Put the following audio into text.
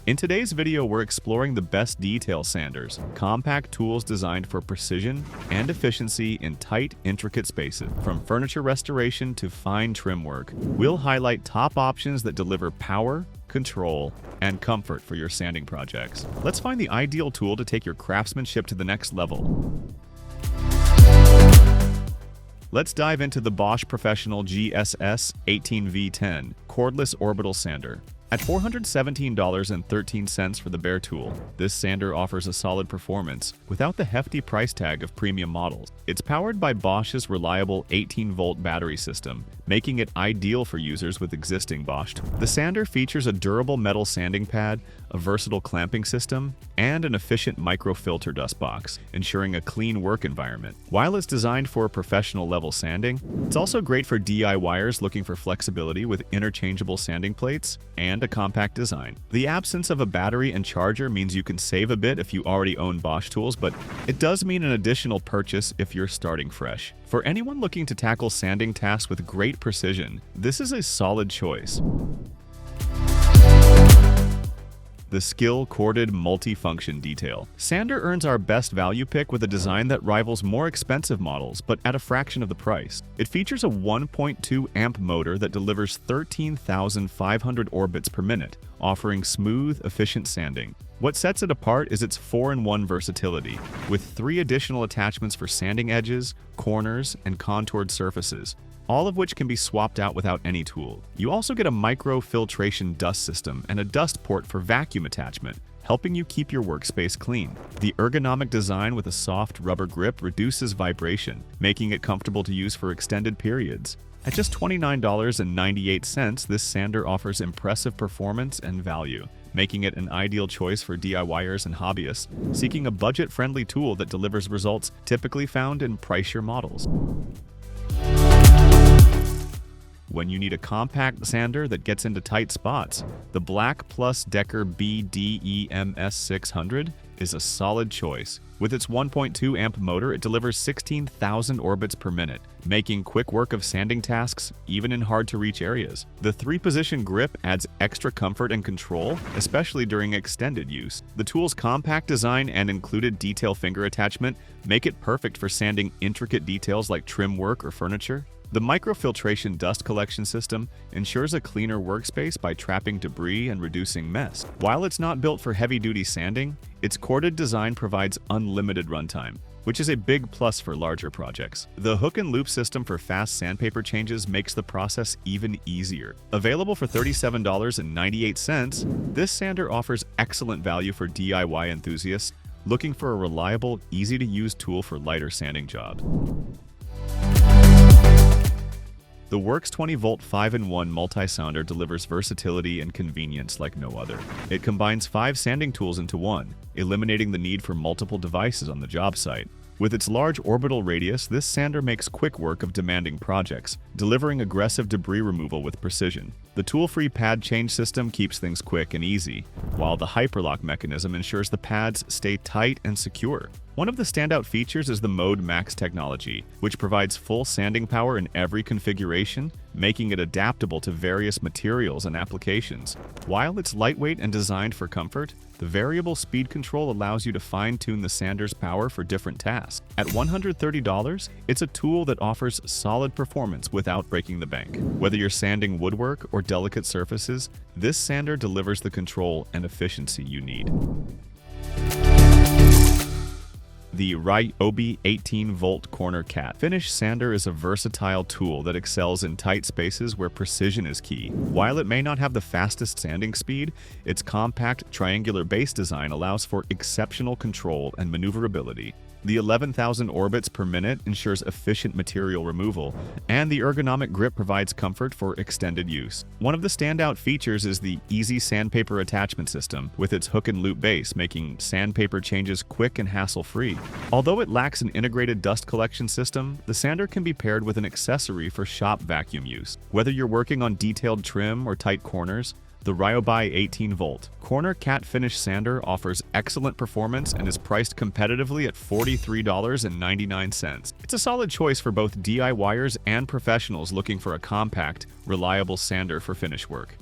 In today's video, we're exploring the best detail sanders, compact tools designed for precision and efficiency in tight, intricate spaces. From furniture restoration to fine trim work, we'll highlight top options that deliver power, control, and comfort for your sanding projects. Let's find the ideal tool to take your craftsmanship to the next level. Let's dive into the Bosch Professional GSS 18V10 Cordless Orbital Sander. At $417.13 for the bare tool, this sander offers a solid performance without the hefty price tag of premium models. It's powered by Bosch's reliable 18-volt battery system, making it ideal for users with existing Bosch tools. The sander features a durable metal sanding pad, a versatile clamping system, and an efficient microfilter dust box, ensuring a clean work environment. While it's designed for professional-level sanding, it's also great for DIYers looking for flexibility with interchangeable sanding plates and a compact design. The absence of a battery and charger means you can save a bit if you already own Bosch tools, but it does mean an additional purchase if you're starting fresh. For anyone looking to tackle sanding tasks with great precision, this is a solid choice. The SKIL Corded Multifunction Detail Sander earns our best value pick with a design that rivals more expensive models, but at a fraction of the price. It features a 1.2 amp motor that delivers 13,500 orbits per minute, offering smooth, efficient sanding. What sets it apart is its 4-in-1 versatility, with 3 additional attachments for sanding edges, corners, and contoured surfaces, all of which can be swapped out without any tool. You also get a micro-filtration dust system and a dust port for vacuum attachment, helping you keep your workspace clean. The ergonomic design with a soft rubber grip reduces vibration, making it comfortable to use for extended periods. At just $29.98, this sander offers impressive performance and value, making it an ideal choice for DIYers and hobbyists seeking a budget-friendly tool that delivers results typically found in pricier models. When you need a compact sander that gets into tight spots, the BLACK+DECKER BDEMS 600 is a solid choice. With its 1.2 amp motor, it delivers 16,000 orbits per minute, making quick work of sanding tasks even in hard-to-reach areas. The 3-position grip adds extra comfort and control, especially during extended use. The tool's compact design and included detail finger attachment make it perfect for sanding intricate details like trim work or furniture. The microfiltration dust collection system ensures a cleaner workspace by trapping debris and reducing mess. While it's not built for heavy-duty sanding, its corded design provides unlimited runtime, which is a big plus for larger projects. The hook and loop system for fast sandpaper changes makes the process even easier. Available for $37.98, this sander offers excellent value for DIY enthusiasts looking for a reliable, easy-to-use tool for lighter sanding jobs. The WORX 20-volt 5-in-1 multi-sounder delivers versatility and convenience like no other. It combines 5 sanding tools into one, eliminating the need for multiple devices on the job site. With its large orbital radius, this sander makes quick work of demanding projects, delivering aggressive debris removal with precision. The tool-free pad change system keeps things quick and easy, while the hyperlock mechanism ensures the pads stay tight and secure. One of the standout features is the Mode Max technology, which provides full sanding power in every configuration, making it adaptable to various materials and applications. While it's lightweight and designed for comfort, the variable speed control allows you to fine-tune the sander's power for different tasks. At $130, it's a tool that offers solid performance without breaking the bank. Whether you're sanding woodwork or delicate surfaces, this sander delivers the control and efficiency you need. The RYOBI 18-volt corner cat finish sander is a versatile tool that excels in tight spaces where precision is key. While it may not have the fastest sanding speed, its compact triangular base design allows for exceptional control and maneuverability. The 11,000 orbits per minute ensures efficient material removal, and the ergonomic grip provides comfort for extended use. One of the standout features is the easy sandpaper attachment system, with its hook and loop base making sandpaper changes quick and hassle-free. Although it lacks an integrated dust collection system, the sander can be paired with an accessory for shop vacuum use. Whether you're working on detailed trim or tight corners, the RYOBI 18-volt corner cat finish sander offers excellent performance and is priced competitively at $43.99. It's a solid choice for both DIYers and professionals looking for a compact, reliable sander for finish work.